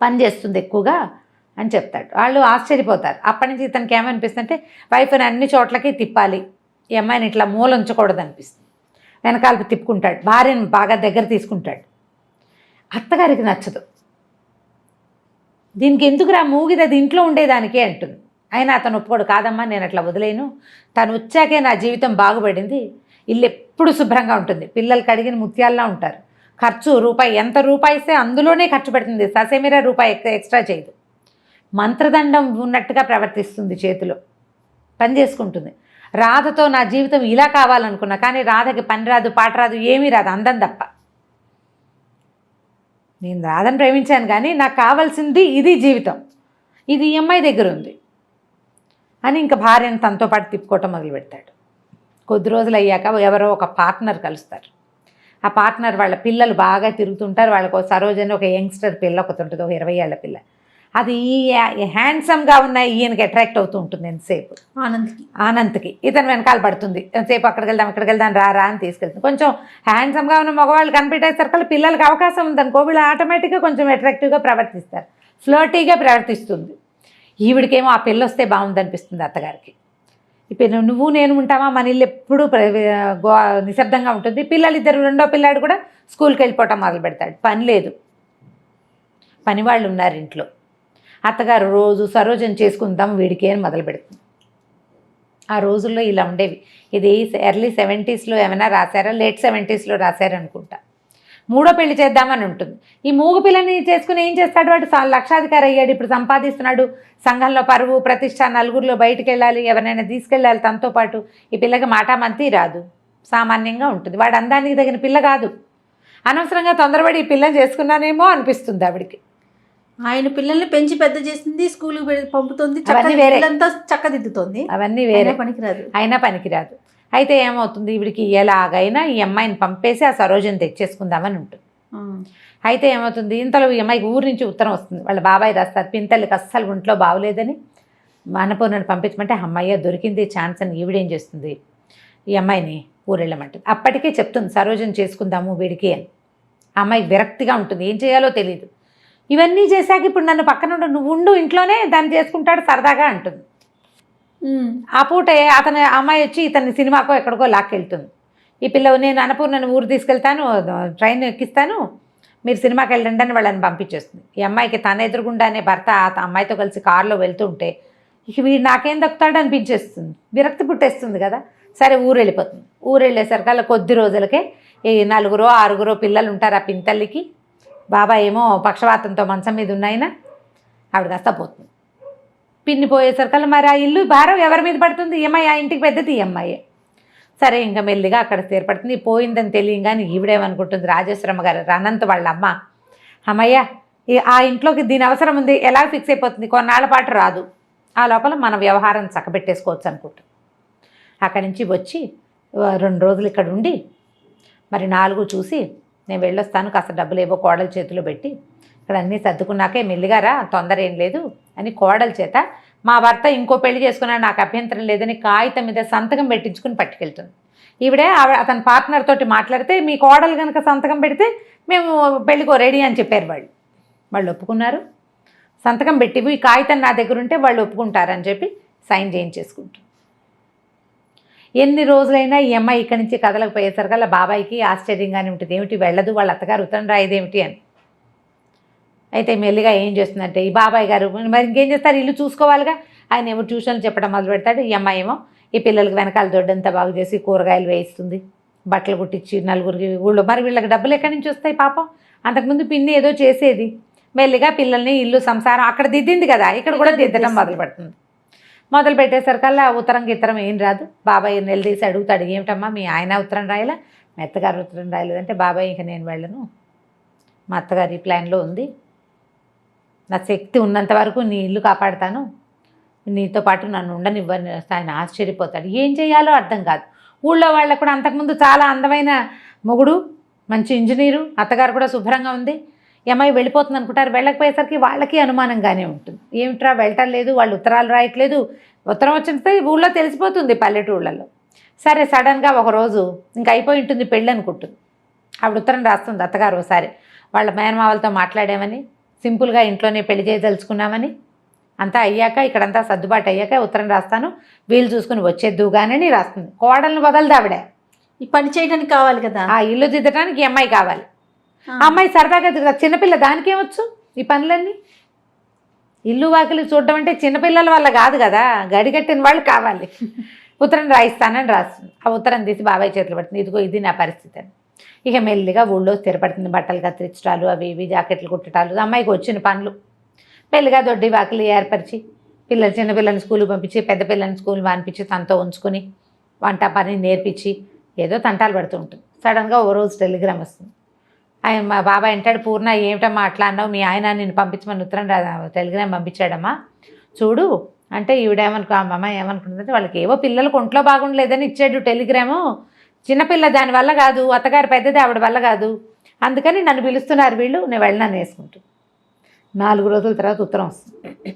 Speaker 2: పని చేస్తుంది ఎక్కువగా అని చెప్తాడు. వాళ్ళు ఆశ్చర్యపోతారు. అప్పటి నుంచి ఇతనికి ఏమనిపిస్తుంది అంటే వైఫ్ని అన్ని చోట్లకి తిప్పాలి, ఈ అమ్మాయిని ఇట్లా మూల ఉంచకూడదు అనిపిస్తుంది. వెనకాలకు తిప్పుకుంటాడు, భార్యను బాగా దగ్గర తీసుకుంటాడు. అత్తగారికి నచ్చదు, దీనికి ఎందుకురా మూగిది, అది ఇంట్లో ఉండేదానికే అంటుంది. అయినా అతను ఒప్పుకోడు. కాదమ్మా నేను అట్లా వదిలేను, తను వచ్చాకే నా జీవితం బాగుపడింది, ఇల్లు ఎప్పుడు శుభ్రంగా ఉంటుంది, పిల్లలు కడిగిన ముత్యాల్లా ఉంటారు, ఖర్చు రూపాయి ఎంత రూపాయి ఇస్తే అందులోనే ఖర్చు పెడుతుంది, ససేమిరా రూపాయి ఎక్స్ట్రా చేయదు, మంత్రదండం ఉన్నట్టుగా ప్రవర్తిస్తుంది, చేతిలో పని చేసుకుంటుంది. రాధతో నా జీవితం ఇలా కావాలనుకున్నా, కానీ రాధకి పని రాదు, పాట రాదు, ఏమీ రాదు, అందం తప్ప. నేను రాధను ప్రేమించాను కానీ నాకు కావాల్సింది ఇది జీవితం, ఇది ఈ అమ్మాయి దగ్గర ఉంది అని ఇంకా భార్యను తనతో పాటు తిప్పుకోవటం మొదలు పెడతాడు. కొద్ది రోజులు అయ్యాక ఎవరో ఒక పార్ట్నర్ కలుస్తారు. ఆ పార్ట్నర్ వాళ్ళ పిల్లలు బాగా తిరుగుతుంటారు. వాళ్ళకు సరోజని ఒక యంగ్స్టర్ పిల్ల ఒకటి ఉంటుంది, ఒక 20 ఏళ్ల పిల్ల. అది హ్యాండ్సమ్గా ఉన్న ఈయనకి అట్రాక్ట్ అవుతూ ఉంటుంది. ఎంతసేపు ఆనంద్కి ఇతను వెనకాల పడుతుంది, ఎంతసేపు అక్కడికి వెళ్దాం రా అని తీసుకెళ్తుంది. కొంచెం హ్యాండ్సమ్గా ఉన్న మగవాళ్ళు కనిపెట్టేసరికి పిల్లలకి అవకాశం ఉందనుకో, వీళ్ళు ఆటోమేటిక్గా కొంచెం అట్రాక్టివ్గా ప్రవర్తిస్తారు, ఫ్లర్టీగా ప్రవర్తిస్తుంది. ఈవిడికేమో ఆ పిల్ల వస్తే బాగుందనిపిస్తుంది అత్తగారికి. ఇప్పుడు నువ్వు నేను ఉంటామా, మన ఇల్లు ఎప్పుడూ నిశ్శబ్దంగా ఉంటుంది. పిల్లలిద్దరు, రెండో పిల్లాడు కూడా స్కూల్కి వెళ్ళిపోవటం మొదలు పెడతాడు. పని లేదు, పని వాళ్ళు ఉన్నారు ఇంట్లో. అత్తగారు రోజు సరోజన చేసుకుందాం వీడికి అని మొదలు పెడుతుంది. ఆ రోజుల్లో ఇలా ఉండేవి. ఇది ఎర్లీ 70s ఏమైనా రాశారా, లేట్ 70s రాశారనుకుంటా. మూడో పెళ్లి చేద్దామని ఉంటుంది. ఈ మూగ పిల్లని చేసుకుని ఏం చేస్తాడు, వాడు లక్షాధికారి అయ్యాడు, ఇప్పుడు సంపాదిస్తున్నాడు, సంఘంలో పరువు ప్రతిష్ట, నలుగురిలో బయటికి వెళ్ళాలి, ఎవరినైనా తీసుకెళ్ళాలి తనతో పాటు. ఈ పిల్లకి మాటామంతి రాదు, సామాన్యంగా ఉంటుంది. వాడు అందానికి తగిన పిల్ల కాదు. అనవసరంగా తొందరపడి ఈ పిల్లని చేసుకున్నానేమో అనిపిస్తుంది ఆవిడికి.
Speaker 1: ఆయన పిల్లల్ని పెంచి పెద్ద చేస్తుంది, స్కూల్కి పంపుతుంది, చక్కదిద్దుతుంది,
Speaker 2: అవన్నీ వేరే,
Speaker 1: పనికిరాదు,
Speaker 2: అయినా పనికిరాదు. అయితే ఏమవుతుంది, ఈవిడికి ఎలాగైనా ఈ అమ్మాయిని పంపేసి ఆ సరోజని తెచ్చేసుకుందామని ఉంటుంది. అయితే ఏమవుతుంది, ఇంతలో ఈ అమ్మాయికి ఊరి నుంచి ఉత్తరం వస్తుంది. వాళ్ళ బాబాయ్ రాస్తారు, పింతల్లికి అస్సలు ఒంట్లో బాగోలేదని అన్నపూర్ణని పంపించమంటే అమ్మాయి దొరికింది ఛాన్స్ అని ఈవిడేం చేస్తుంది, ఈ అమ్మాయిని ఊరెళ్ళమంటుంది. అప్పటికే చెప్తుంది సరోజని చేసుకుందాము వీడికి అని. ఆ అమ్మాయికి విరక్తిగా ఉంటుంది, ఏం చేయాలో తెలియదు. ఇవన్నీ చేశాక ఇప్పుడు నన్ను పక్కన నువ్వు ఉండు ఇంట్లోనే, దాన్ని చేసుకుంటాడు సరదాగా అంటుంది. ఆ పూటే అతను అమ్మాయి వచ్చి ఇతన్ని సినిమాకో ఎక్కడికో లాక్కెళ్తుంది. ఈ పిల్ల నేను అన్నపూర్ణని ఊరు తీసుకెళ్తాను, ట్రైన్ ఎక్కిస్తాను, మీరు సినిమాకి వెళ్ళండి అని వాళ్ళని పంపించేస్తుంది. ఈ అమ్మాయికి తన ఎదురుగుండానే భర్త అమ్మాయితో కలిసి కారులో వెళ్తుంటే ఇక వీడు నాకేం దక్కుతాడు అనిపించేస్తుంది, విరక్తి పుట్టేస్తుంది కదా. సరే ఊరు వెళ్ళిపోతుంది. ఊరు వెళ్ళేసరికి అలా కొద్ది రోజులకే ఈ 4 6 పిల్లలు ఉంటారు ఆ పింతల్లికి. బాబాయ్ ఏమో పక్షవాతంతో మంచం మీద ఉన్నాయినా ఆవిడ కాస్త పోతుంది. పిన్ని పోయేసరికల్లా మరి ఆ ఇల్లు భారం ఎవరి మీద పడుతుంది, ఈ అమ్మాయి, ఆ ఇంటికి పెద్దది ఈ అమ్మాయి. సరే ఇంకా మెల్లిగా అక్కడ స్థిరపడుతుంది. పోయిందని తెలియగానే ఈవిడేమనుకుంటుంది, రాజేశ్వరమ్మ గారు అనంత్ వాళ్ళ అమ్మ, అమ్మయ్య ఆ ఇంట్లోకి దీని అవసరం ఉంది ఎలా ఫిక్స్ అయిపోతుంది, కొన్నాళ్ళ పాటు రాదు. ఆ లోపల మన వ్యవహారం చక్కబెట్టేసుకోవచ్చు అనుకుంటాం. అక్కడి నుంచి వచ్చి 2 రోజులు ఇక్కడ ఉండి మరి 4 చూసి నేను వెళ్ళొస్తాను, కాస్త డబ్బులు ఏవో కోడల చేతిలో పెట్టి ఇక్కడ అన్నీ సర్దుకున్నాకే మెల్లిగారా, తొందర ఏం లేదు అని కోడల చేత మా భర్త ఇంకో పెళ్లి చేసుకున్నాడు నాకు అభ్యంతరం లేదని కాగితం మీద సంతకం పెట్టించుకుని పట్టుకెళ్తుంది. అతని పార్ట్నర్ తోటి మాట్లాడితే మీ కోడలు కనుక సంతకం పెడితే మేము పెళ్ళికో రెడీ అని చెప్పారు. వాళ్ళు ఒప్పుకున్నారు. సంతకం పెట్టి ఈ కాగితం నా దగ్గర ఉంటే వాళ్ళు ఒప్పుకుంటారని చెప్పి సైన్ చేయించేసుకుంటారు. ఎన్ని రోజులైనా ఈ అమ్మాయి ఇక్కడి నుంచి కదలకపోయేసరికల్లా బాబాయికి ఆశ్చర్యంగానే ఉంటుంది, ఏమిటి వెళ్ళదు, వాళ్ళ అత్తగారు ఉత్తరం రాయదేమిటి అని. అయితే మెల్లిగా ఏం చేస్తుందంటే ఈ బాబాయ్ గారు మరి ఇంకేం చేస్తారు, ఇల్లు చూసుకోవాలిగా, ఆయన ఏమో ట్యూషన్లు చెప్పడం మొదలు పెడతాడు. ఈ అమ్మాయి ఏమో ఈ పిల్లలకి వెనకాల దొడ్డంతా బాగు చేసి కూరగాయలు వేయిస్తుంది, బట్టలు కుట్టించి నలుగురికి ఊళ్ళో. మరి వీళ్ళకి డబ్బులు ఎక్కడి నుంచి వస్తాయి పాపం, అంతకుముందు పిన్ని ఏదో చేసేది. మెల్లిగా పిల్లల్ని ఇల్లు సంసారం అక్కడ దిద్దింది కదా, ఇక్కడ కూడా దిద్దడం మొదలు పెడుతుంది. మొదలు పెట్టేసరికల్లా ఉత్తరం గిత్తరం ఏం రాదు. బాబాయ్ నిలదీసి అడుగుతాడు, ఏమిటమ్మా మీ ఆయన ఉత్తరం రాయలా, మా అత్తగారు ఉత్తరం రాయలేదంటే, బాబాయ్ ఇంక నేను వెళ్ళను, మా అత్తగారి ప్లాన్లో ఉంది, నా శక్తి ఉన్నంత వరకు నీ ఇల్లు కాపాడుతాను, నీతో పాటు నన్ను ఉండనివ్వని. ఆయన ఆశ్చర్యపోతాడు, ఏం చేయాలో అర్థం కాదు. ఊళ్ళో వాళ్ళకు కూడా అంతకుముందు చాలా అందమైన మొగుడు, మంచి ఇంజనీరు, అత్తగారు కూడా శుభ్రంగా ఉంది, అమ్మాయి వెళ్ళిపోతుంది అనుకుంటారు. వెళ్ళకపోయేసరికి వాళ్ళకి అనుమానంగానే ఉంటుంది, ఏమిట్రా వెళ్ళటం లేదు, వాళ్ళు ఉత్తరాలు రాయట్లేదు. ఉత్తరం వచ్చినట్టు ఊళ్ళో తెలిసిపోతుంది పల్లెటూళ్ళలో. సరే సడన్గా ఒకరోజు ఇంకా అయిపోయి ఉంటుంది పెళ్ళి అనుకుంటుంది. ఆవిడ ఉత్తరం రాస్తుంది అత్తగారు ఒకసారి వాళ్ళ మేనమావలతో మాట్లాడామని, సింపుల్గా ఇంట్లోనే పెళ్లి చేయదలుచుకున్నామని, అంతా అయ్యాక ఇక్కడంతా సర్దుబాటు అయ్యాక ఉత్తరం రాస్తాను, వీలు చూసుకుని వచ్చేద్దుగానని రాస్తుంది. కోడల్ని వదలదు ఆవిడ,
Speaker 1: ఈ పని చేయడానికి కావాలి కదా,
Speaker 2: ఆ ఇల్లు దిద్దడానికి ఈ అమ్మాయి కావాలి. ఆ అమ్మాయి సరదాగా చిన్నపిల్ల, దానికేమొచ్చు ఈ పనులన్నీ. ఇల్లు వాకిలి చూడడం అంటే చిన్నపిల్లల వల్ల కాదు కదా, గడిగట్టిన వాళ్ళు కావాలి. ఉత్తరం రాయిస్తానని రాస్తుంది. ఆ ఉత్తరం తీసి బాబాయ్ చేతులు పడుతుంది, ఇదిగో ఇది నా పరిస్థితి అని. ఇక మెల్లిగా ఊళ్ళో స్థిరపడుతుంది, బట్టలు కత్తిరించడాలు అవి ఇవి జాకెట్లు కుట్టడాలు, అమ్మాయికి వచ్చిన పనులు. మెల్లిగా దొడ్డి వాకిలి ఏర్పరిచి చిన్నపిల్లల్ని స్కూల్కి పంపించి పెద్ద పిల్లల్ని స్కూల్ మానిపించి తనతో ఉంచుకొని వంట పని నేర్పించి ఏదో తంటాలు పడుతూ ఉంటుంది. సడన్గా ఓ రోజు టెలిగ్రామ్ వస్తుంది. ఆయన మా బాబాయ్ అంటాడు, పూర్ణ ఏమిటమ్మా అట్లా అన్నావు, మీ ఆయన నేను పంపించమని ఉత్తరం టెలిగ్రామ్ పంపించాడమ్మా చూడు అంటే. అమ్మ ఏమనుకుంటుందంటే వాళ్ళకి ఏవో పిల్లలకు ఒంట్లో బాగుండలేదని ఇచ్చాడు టెలిగ్రాము, చిన్నపిల్ల దానివల్ల కాదు, అత్తగారు పెద్దది ఆవిడ వల్ల కాదు, అందుకని నన్ను పిలుస్తున్నారు వీళ్ళు, నేను వెళ్ళనని వేసుకుంటూ. 4 రోజుల తర్వాత ఉత్తరం వస్తుంది.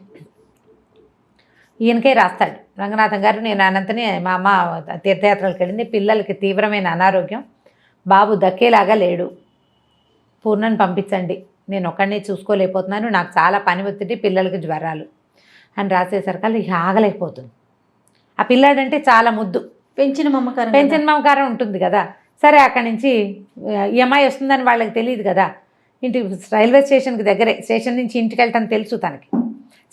Speaker 2: ఈయనకే రాస్తాడు, రంగనాథం గారు నేను అనంతని మా అమ్మ తీర్థయాత్రలకు వెళ్ళింది, పిల్లలకి తీవ్రమైన అనారోగ్యం, బాబు దక్కేలాగా లేడు, పూర్ణని పంపించండి, నేను ఒక్కడినే చూసుకోలేకపోతున్నాను, నాకు చాలా పని ఒత్తిడి, పిల్లలకి జ్వరాలు అని రాసేసరికి ఇక ఆగలేకపోతుంది. ఆ పిల్లాడంటే చాలా ముద్దు,
Speaker 1: పెంచిన మమకారం
Speaker 2: ఉంటుంది కదా. సరే అక్కడి నుంచి ఈ అమ్మాయి వస్తుందని వాళ్ళకి తెలియదు కదా, ఇంటికి రైల్వే స్టేషన్కి దగ్గరే, స్టేషన్ నుంచి ఇంటికి వెళ్ళటం తెలుసు తనకి.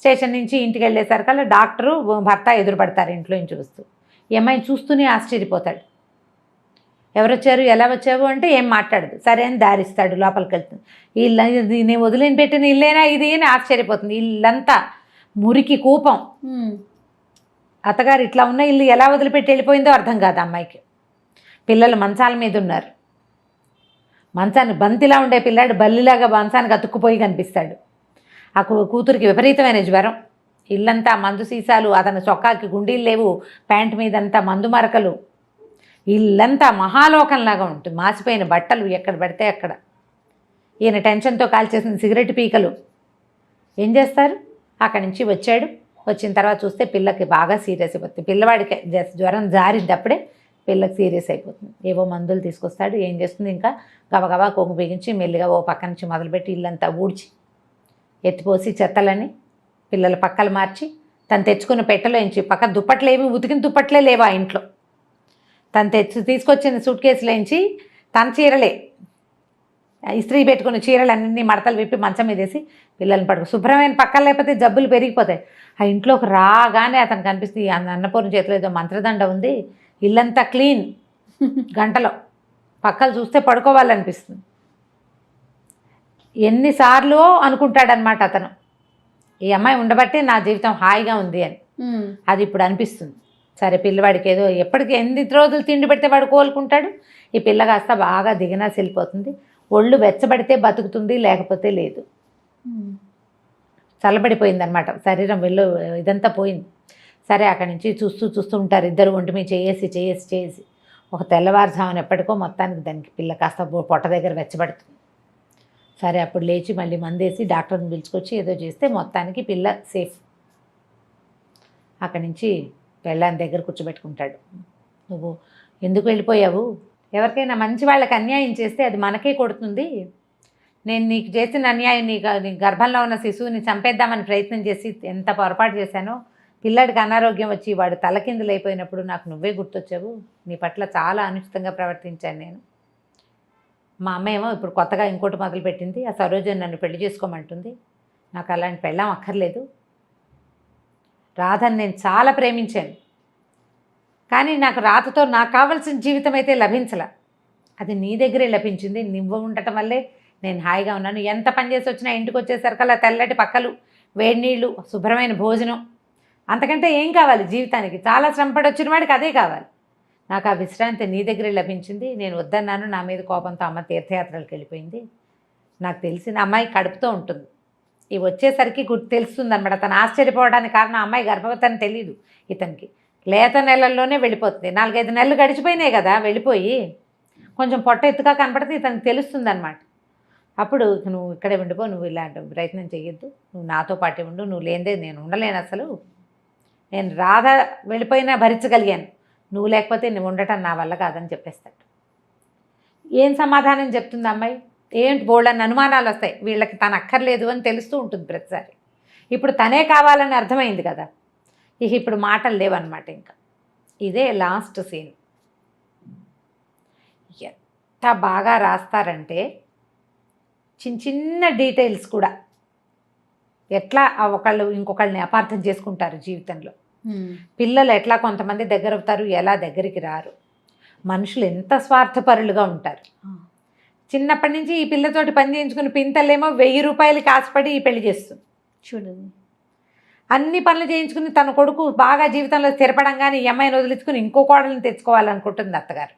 Speaker 2: స్టేషన్ నుంచి ఇంటికి వెళ్ళేసరికల్లా డాక్టరు భర్త ఎదురుపడతారు ఇంట్లో నుంచి చూస్తూ. ఈ అమ్మాయిని చూస్తూనే ఆశ్చర్యపోతాడు, ఎవరొచ్చారు ఎలా వచ్చావు అంటే ఏం మాట్లాడదు. సరే అని దారిస్తాడు, లోపలికి వెళ్తుంది. ఇల్లు నేను వదిలిని పెట్టిన ఇల్లేనా ఇది అని ఆశ్చర్యపోతుంది. ఇల్లంతా మురికి కూపం, అత్తగారు ఇట్లా ఉన్న ఇల్లు ఎలా వదిలిపెట్టి వెళ్ళిపోయిందో అర్థం కాదు అమ్మాయికి. పిల్లలు మంచాల మీద ఉన్నారు, మంచాన్ని బంతిలా ఉండే పిల్లాడు బల్లిలాగా మంచానికి అతుక్కుపోయి కనిపిస్తాడు. ఆ కూతురికి విపరీతమైన జ్వరం, ఇల్లంతా మందు సీసాలు, అతని చొక్కాకి గుండీలు లేవు, ప్యాంట్ మీదంతా మందు మరకలు, ఇల్లంతా మహాలోకంలాగా ఉంటుంది, మాసిపోయిన బట్టలు ఎక్కడ పడితే అక్కడ. ఈయన టెన్షన్తో కాల్చేసిన సిగరెట్ పీకలు. ఏం చేస్తారు, అక్కడి నుంచి వచ్చాడు. వచ్చిన తర్వాత చూస్తే పిల్లకి బాగా సీరియస్ అయిపోతుంది. పిల్లవాడికి జ్వరం జారినప్పుడే పిల్లకి సీరియస్ అయిపోతుంది. ఏవో మందులు తీసుకొస్తాడు. ఏం చేస్తుంది, ఇంకా గబగబా కొంగు బిగించి మెల్లిగా ఓ పక్క నుంచి మొదలుపెట్టి ఇల్లంతా ఊడ్చి ఎత్తిపోసి చెత్తలని పిల్లల పక్కలు మార్చి తను తెచ్చుకున్న పెట్టెలోంచి పక్క దుప్పట్లేవి, ఉతికిన దుప్పట్లే లేవు ఆ ఇంట్లో. తను తీసుకొచ్చిన సూట్ కేసులోంచి తన చీరలే, ఇస్త్రీ పెట్టుకున్న చీరలన్నీ మడతలు విప్పి మంచం మీదేసి పిల్లల్ని పడుకో. శుభ్రమైన పక్కన లేకపోతే జబ్బులు పెరిగిపోతాయి. ఆ ఇంట్లోకి రాగానే అతను కనిపిస్తుంది, అన్నపూర్ణ చేతిలో ఏదో మంత్రదండ ఉంది, ఇల్లంతా క్లీన్, గంటలో పక్కలు చూస్తే పడుకోవాలనిపిస్తుంది. ఎన్నిసార్లు అనుకుంటాడనమాట అతను, ఈ అమ్మాయి ఉండబట్టే నా జీవితం హాయిగా ఉంది అని. అది ఇప్పుడు అనిపిస్తుంది. సరే పిల్లవాడికి ఏదో ఎప్పటికీ ఎన్ని రోజులు తిండి పెడితే వాడు కోలుకుంటాడు. ఈ పిల్ల కాస్త బాగా దిగినా వెళ్ళిపోతుంది. ఒళ్ళు వెచ్చబడితే బతుకుతుంది, లేకపోతే లేదు. చల్లబడిపోయింది అనమాట, శరీరం వెళ్ళు ఇదంతా పోయింది. సరే అక్కడి నుంచి చూస్తూ ఉంటారు ఇద్దరు ఒంటి మీద చేసి ఒక తెల్లవారుజామున ఎప్పటికో మొత్తానికి దానికి పిల్ల కాస్త పొట్ట దగ్గర వెచ్చబడుతుంది. సరే అప్పుడు లేచి మళ్ళీ మందేసి డాక్టర్ని పిలుచుకొచ్చి ఏదో చేస్తే మొత్తానికి పిల్ల సేఫ్. అక్కడి నుంచి పెళ్ళాన్ని దగ్గర కూర్చోబెట్టుకుంటాడు. నువ్వు ఎందుకు వెళ్ళిపోయావు? ఎవరికైనా మంచి వాళ్ళకి అన్యాయం చేస్తే అది మనకే కొడుతుంది. నేను నీకు చేసిన అన్యాయం, నీ గర్భంలో ఉన్న శిశువుని చంపేద్దామని ప్రయత్నం చేసి ఎంత పొరపాటు చేశానో, పిల్లాడికి అనారోగ్యం వచ్చి వాడు తలకిందులైపోయినప్పుడు నాకు నువ్వే గుర్తొచ్చావు. నీ పట్ల చాలా అనుచితంగా ప్రవర్తించాను నేను. మా అమ్మ ఏమో ఇప్పుడు కొత్తగా ఇంకోటి మొదలుపెట్టింది, ఆ సరోజని నన్ను పెళ్లి చేసుకోమంటుంది. నాకు అలాంటి పెళ్ళాం అక్కర్లేదు. రాధని నేను చాలా ప్రేమించాను, కానీ నాకు రాధతో నాకు కావాల్సిన జీవితం అయితే లభించలే. అది నీ దగ్గరే లభించింది. నువ్వు ఉండటం వల్లే నేను హాయిగా ఉన్నాను. ఎంత పని చేసి వచ్చినా ఇంటికి వచ్చేసరికల్లా తెల్లటి పక్కలు, వేడి నీళ్ళు, శుభ్రమైన భోజనం, అంతకంటే ఏం కావాలి జీవితానికి? చాలా శ్రమపడి వచ్చిన వాడికి అదే కావాలి. నాకు ఆ విశ్రాంతి నీ దగ్గరే లభించింది. నేను వద్దన్నాను, నా మీద కోపంతో అమ్మ తీర్థయాత్రలకు వెళ్ళిపోయింది. నాకు తెలిసిన అమ్మాయి కడుపుతో ఉంటుంది, ఇవి వచ్చేసరికి తెలుస్తుంది అనమాట. తను ఆశ్చర్యపోవడానికి కారణం అమ్మాయి గర్భవతి అని తెలియదు ఇతనికి. లేత నెలల్లోనే వెళ్ళిపోతుంది. 4-5 నెలలు గడిచిపోయినాయి కదా, వెళ్ళిపోయి కొంచెం పొట్ట ఎత్తుగా కనపడితే ఇతనికి తెలుస్తుంది అనమాట. అప్పుడు నువ్వు ఇక్కడే ఉండిపో, నువ్వు ఇలాంటి ప్రయత్నం చేయొద్దు, నువ్వు నాతో పాటే ఉండు, నువ్వు లేనిదే నేను ఉండలేను అసలు. నేను రాధ వెళ్ళిపోయినా భరించగలిగాను, నువ్వు లేకపోతే నువ్వు ఉండటం నా వల్ల కాదని చెప్పేస్తాడు. ఏం సమాధానం చెప్తుంది అమ్మాయి? ఏంటి బోల్డని అనుమానాలు వస్తాయి. వీళ్ళకి తను అక్కర్లేదు అని తెలుస్తూ ఉంటుంది ప్రతిసారి. ఇప్పుడు తనే కావాలని అర్థమైంది కదా, ఇప్పుడు మాటలు లేవన్నమాట. ఇంకా ఇదే లాస్ట్ సీన్. ఎంత బాగా రాస్తారంటే చిన్న డీటెయిల్స్ కూడా ఎట్లా ఒకళ్ళు ఇంకొకళ్ళని అపార్థం చేసుకుంటారు జీవితంలో. పిల్లలు ఎట్లా కొంతమంది దగ్గర అవుతారు, ఎలా దగ్గరికి రారు. మనుషులు ఎంత స్వార్థపరులుగా ఉంటారు. చిన్నప్పటి నుంచి ఈ పిల్లతోటి పని చేయించుకుని పింతలేమో 1000 రూపాయలకి ఆశపడి ఈ పెళ్లి చేస్తుంది. చూడండి, అన్ని పనులు చేయించుకుని తన కొడుకు బాగా జీవితంలో స్థిరపడంగానే ఈ అమ్మాయిని వదిలించుకుని ఇంకో కోడల్ని తెచ్చుకోవాలనుకుంటుంది అత్తగారు.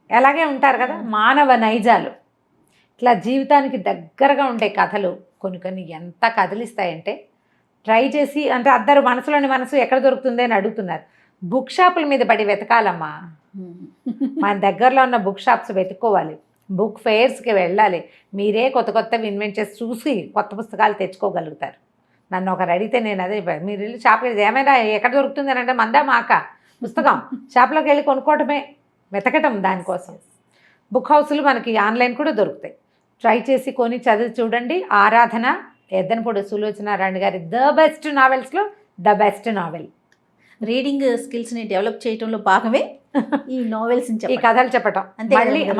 Speaker 2: అలాగే ఉంటారు కదా మానవ నైజాలు. ఇట్లా జీవితానికి దగ్గరగా ఉండే కథలు కొన్ని ఎంత కదిలిస్తాయంటే, ట్రై చేసి అంటే అందరూ మనసులోని మనసు ఎక్కడ దొరుకుతుంది అని అడుగుతున్నారు. బుక్ షాపుల మీద పడి వెతకాలమ్మా. మన దగ్గరలో ఉన్న బుక్ షాప్స్ వెతుక్కోవాలి, బుక్ ఫెయిర్స్కి వెళ్ళాలి. మీరే కొత్తవి ఇన్వెంట్ చేసి చూసి కొత్త పుస్తకాలు తెచ్చుకోగలుగుతారు. నన్ను ఒకరు అడిగితే నేను అదే, మీరు వెళ్ళి షాప్కి ఏమైనా ఎక్కడ దొరుకుతుంది అని అంటే మందా మాక పుస్తకం షాప్లోకి వెళ్ళి కొనుక్కోవటమే, వెతకటం దానికోసం. బుక్ హౌస్లు మనకి ఆన్లైన్ కూడా దొరుకుతాయి. ట్రై చేసి కొని చదివి చూడండి. ఆరాధన, ఎద్దనపూడి సులోచనారాణి గారి ద బెస్ట్ నావెల్స్లో ద బెస్ట్ నావెల్.
Speaker 1: రీడింగ్ స్కిల్స్ని డెవలప్ చేయడంలో భాగమే ఈ నావెల్స్,
Speaker 2: ఈ కథలు చెప్పటం.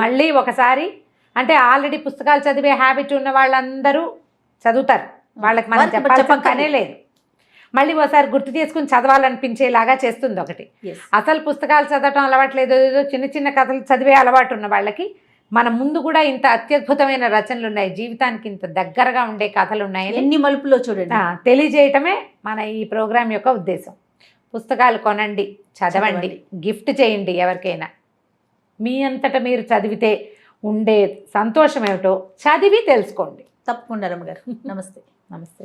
Speaker 2: మళ్ళీ ఒకసారి అంటే ఆల్రెడీ పుస్తకాలు చదివే హ్యాబిట్ ఉన్న వాళ్ళందరూ చదువుతారు, వాళ్ళకి మనం చెప్పనే లేదు. మళ్ళీ ఒకసారి గుర్తు చేసుకుని చదవాలనిపించేలాగా చేస్తుంది ఒకటి. అసలు పుస్తకాలు చదవటం అలవాట్లేదు, ఏదో చిన్న కథలు చదివే అలవాటు ఉన్న వాళ్ళకి మన ముందు కూడా ఇంత అత్యద్భుతమైన రచనలు ఉన్నాయి, జీవితానికి ఇంత దగ్గరగా ఉండే కథలు ఉన్నాయి,
Speaker 1: ఎన్ని మలుపులో చూడండి
Speaker 2: తెలియజేయటమే మన ఈ ప్రోగ్రాం యొక్క ఉద్దేశం. పుస్తకాలు కొనండి, చదవండి, గిఫ్ట్ చేయండి ఎవరికైనా. మీ అంతటా మీరు చదివితే ఉండే సంతోషం ఏమిటో చదివి తెలుసుకోండి.
Speaker 1: తప్పకుండా రమ్మగారు. నమస్తే.
Speaker 2: నమస్తే.